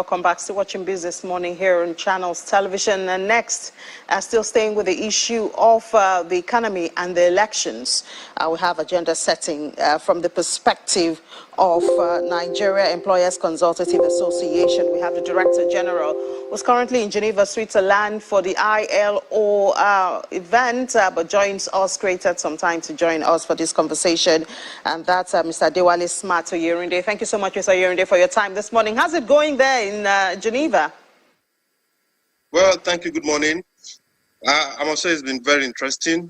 welcome back. Still watching Business Morning here on Channels Television. And next, still staying with the issue of the economy and the elections. We have agenda setting from the perspective of Nigeria Employers Consultative Association. We have the Director General, who's currently in Geneva, Switzerland for the ILO event, but joins us, created some time to join us for this conversation. And that's Mr. Dewale Smart Oyerinde. Thank you so much, Mr. Oyerinde, for your time this morning. How's it going there in Geneva? Well, thank you. Good morning. I must say it's been very interesting.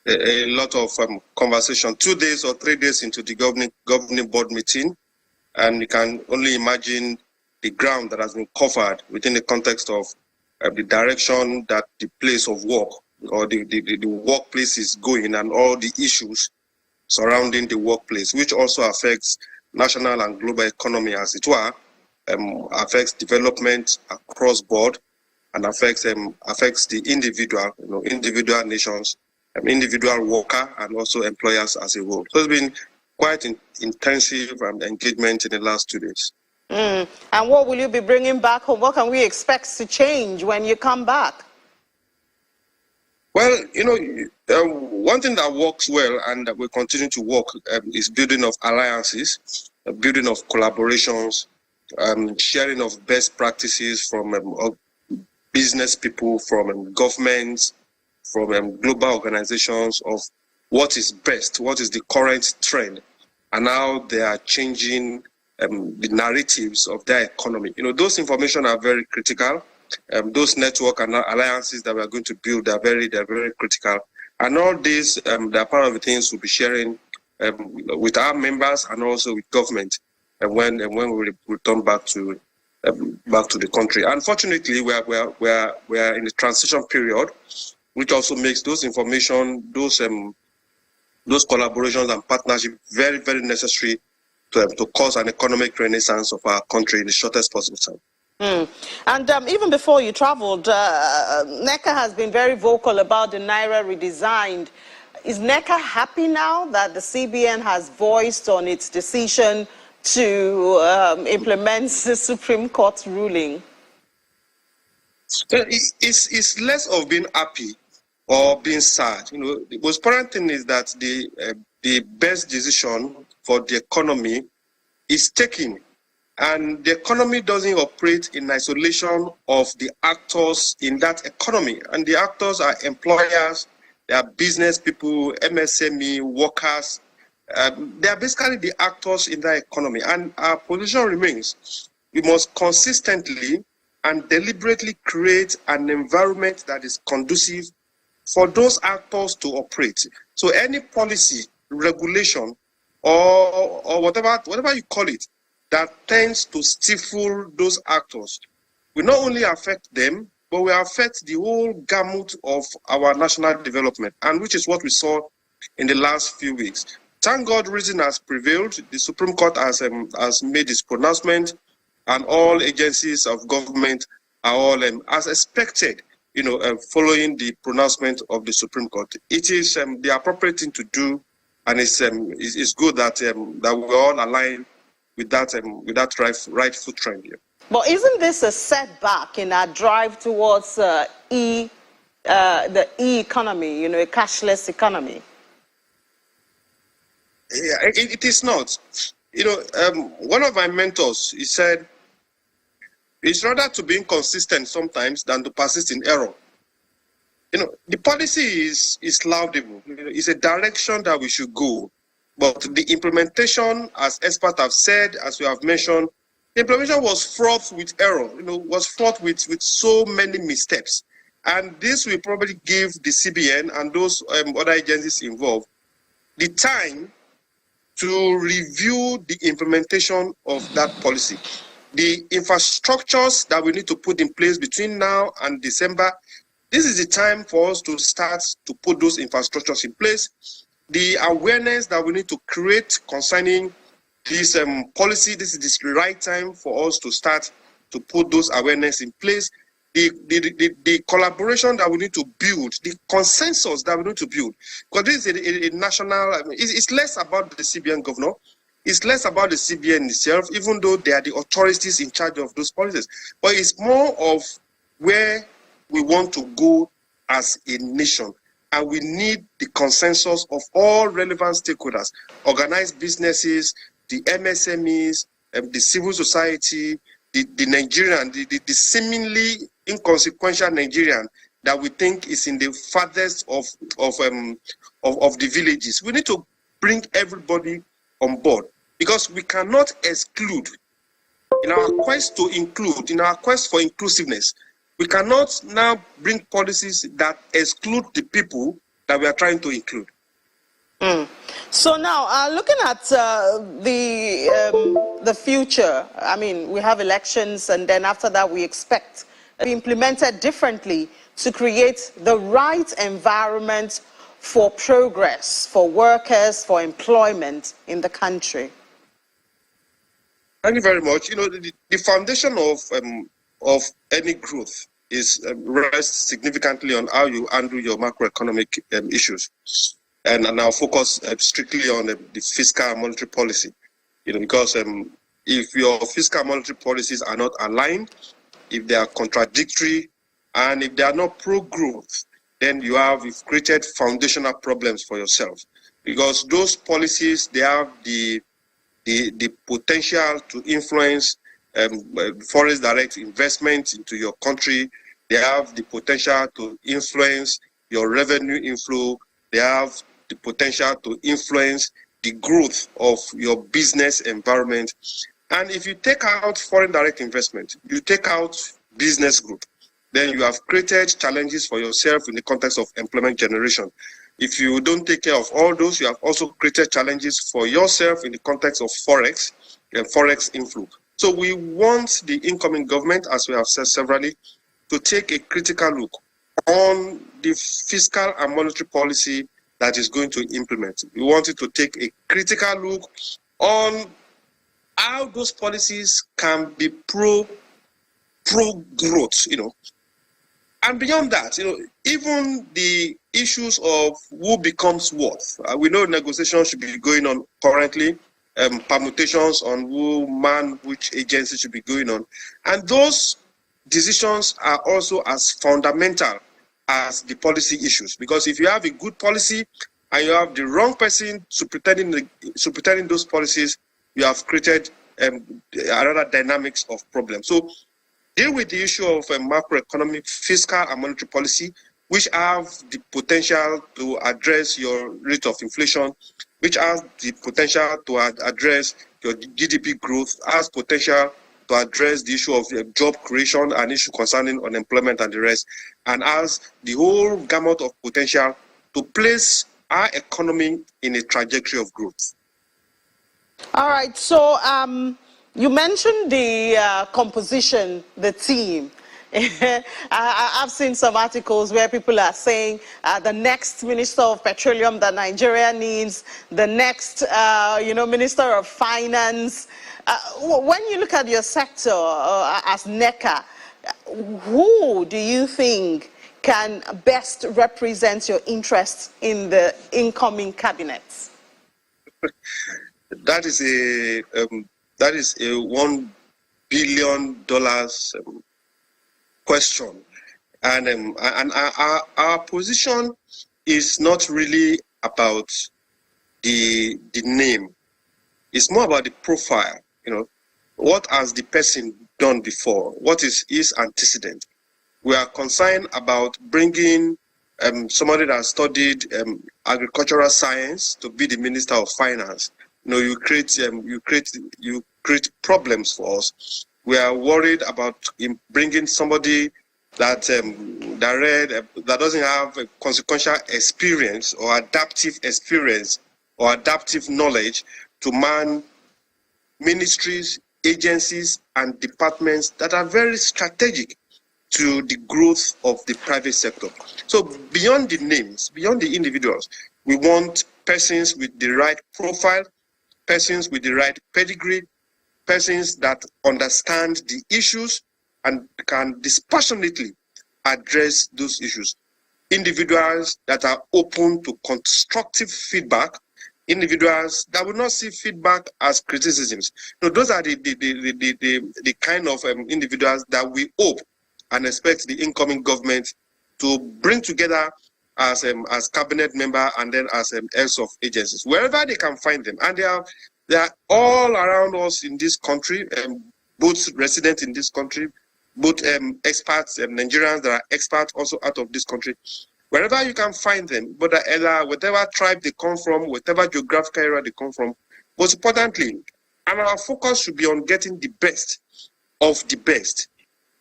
A lot of conversation, 2 days or 3 days into the governing board meeting, and you can only imagine the ground that has been covered within the context of the direction that the place of work or the workplace is going, and all the issues surrounding the workplace, which also affects national and global economy, as it were, affects development across board, and affects the individual, individual nations, individual worker, and also employers as a whole. So it's been quite intensive engagement in the last 2 days. And what will you be bringing back home? What can we expect to change when you come back? Well, one thing that works well and that will continue to work is building of alliances, building of collaborations, sharing of best practices from business people, from governments, from global organizations, of what is best, what is the current trend, and how they are changing the narratives of their economy. Those information are very critical. Those network and alliances that we are going to build are very critical. And all these, they are part of the things we'll be sharing with our members and also with government when we return back to the country. Unfortunately, we are in the transition period, which also makes those information, those collaborations and partnerships very necessary to cause an economic renaissance of our country in the shortest possible time. And even before you traveled, NECA has been very vocal about the Naira redesign. Is NECA happy now that the CBN has voiced on its decision to implement the Supreme Court ruling? It's less of being happy or being sad. The most important thing is that the best decision for the economy is taken. And the economy doesn't operate in isolation of the actors in that economy. And the actors are employers, they are business people, MSME, workers. They are basically the actors in that economy. And our position remains, we must consistently and deliberately create an environment that is conducive for those actors to operate. So any policy, regulation, or whatever you call it, that tends to stifle those actors will not only affect them, but will affect the whole gamut of our national development, and which is what we saw in the last few weeks. Thank God reason has prevailed. The Supreme Court has made its pronouncement, and all agencies of government are all, as expected, following the pronouncement of the Supreme Court. It is the appropriate thing to do, and it's good that we all align with that rightful trend here. But isn't this a setback in our drive towards the e-economy, a cashless economy? Yeah, it is not. One of my mentors, he said, it's rather to be inconsistent sometimes than to persist in error. The policy is laudable. It's a direction that we should go. But the implementation, as experts have said, as we have mentioned, the implementation was fraught with error, was fraught with so many missteps. And this will probably give the CBN and those other agencies involved the time to review the implementation of that policy. The infrastructures that we need to put in place between now and December, this is the time for us to start to put those infrastructures in place. The awareness that we need to create concerning this policy, this is the right time for us to start to put those awareness in place. The collaboration that we need to build, the consensus that we need to build, because this is a national, it's less about the CBN governor, It's less about the CBN itself, even though they are the authorities in charge of those policies. But it's more of where we want to go as a nation. And we need the consensus of all relevant stakeholders, organized businesses, the MSMEs, the civil society, the Nigerian, the seemingly inconsequential Nigerian that we think is in the farthest of the villages. We need to bring everybody on board, because we cannot exclude, in our quest to include, in our quest for inclusiveness, we cannot now bring policies that exclude the people that we are trying to include. So now, looking at the future, I mean, we have elections, and then after that we expect to be implemented differently to create the right environment for progress, for workers, for employment in the country. Thank you very much. You know, the foundation of any growth is rests significantly on how you handle your macroeconomic issues, and I'll focus strictly on the fiscal and monetary policy. You know, because if your fiscal and monetary policies are not aligned, if they are contradictory, and if they are not pro-growth, then you've created foundational problems for yourself, because those policies, they have the potential to influence foreign direct investment into your country. They have the potential to influence your revenue inflow. They have the potential to influence the growth of your business environment. And if you take out foreign direct investment, you take out business growth, then you have created challenges for yourself in the context of employment generation. If you don't take care of all those, you have also created challenges for yourself in the context of forex and forex inflow. So we want the incoming government, as we have said severally, to take a critical look on the fiscal and monetary policy that is going to implement. We want it to take a critical look on how those policies can be pro-growth, you know. And beyond that, you know, even the issues of who becomes what. We know negotiations should be going on currently, permutations on who man which agency should be going on. And those decisions are also as fundamental as the policy issues. Because if you have a good policy and you have the wrong person superintending those policies, you have created another dynamics of problems. So deal with the issue of macroeconomic, fiscal, and monetary policy, which have the potential to address your rate of inflation, which has the potential to address your GDP growth, has potential to address the issue of job creation and issue concerning unemployment and the rest, and has the whole gamut of potential to place our economy in a trajectory of growth. All right, so you mentioned the composition, the team. I've seen some articles where people are saying the next Minister of Petroleum that Nigeria needs, the next, Minister of Finance. When you look at your sector as NECA, who do you think can best represent your interests in the incoming cabinets? That is a $1 billion question, and our position is not really about the name. It's more about the profile. You know, what has the person done before? What is his antecedent? We are concerned about bringing somebody that studied agricultural science to be the Minister of Finance. You know, you create problems for us. We are worried about bringing somebody that that doesn't have a consequential experience or adaptive experience or adaptive knowledge to man ministries, agencies, and departments that are very strategic to the growth of the private sector. So beyond the names, beyond the individuals, we want persons with the right profile, persons with the right pedigree, persons that understand the issues and can dispassionately address those issues. Individuals that are open to constructive feedback, individuals that will not see feedback as criticisms. No, those are the kind of individuals that we hope and expect the incoming government to bring together as cabinet member and then as heads of agencies, wherever they can find them. And they are all around us in this country, both residents in this country, both experts, Nigerians that are experts also out of this country. Wherever you can find them, but whatever tribe they come from, whatever geographical area they come from, most importantly, and our focus should be on getting the best of the best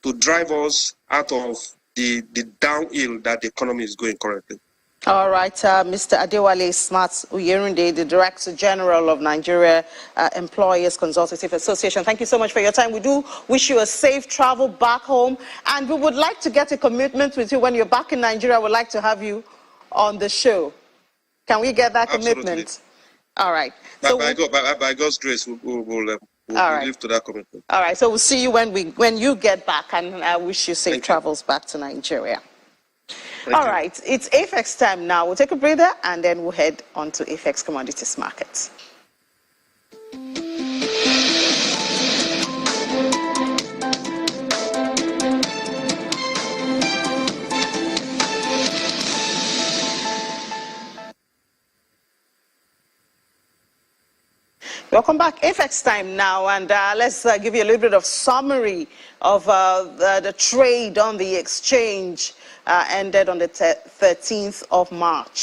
to drive us out of the downhill that the economy is going currently. All right, Mr. Adewale Smart Uyerunde, the Director General of Nigeria Employers Consultative Association. Thank you so much for your time. We do wish you a safe travel back home, and we would like to get a commitment with you when you're back in Nigeria. We'd like to have you on the show. Can we get that commitment? All right. So by God's grace, we'll live to that commitment. All right. So we'll see you when you get back, and I wish you safe travels back to Nigeria. All right, it's AFEX time now. We'll take a breather and then we'll head on to AFEX Commodities Markets. Welcome back. AFEX time now, and let's give you a little bit of summary of the trade on the exchange ended on the 13th of March.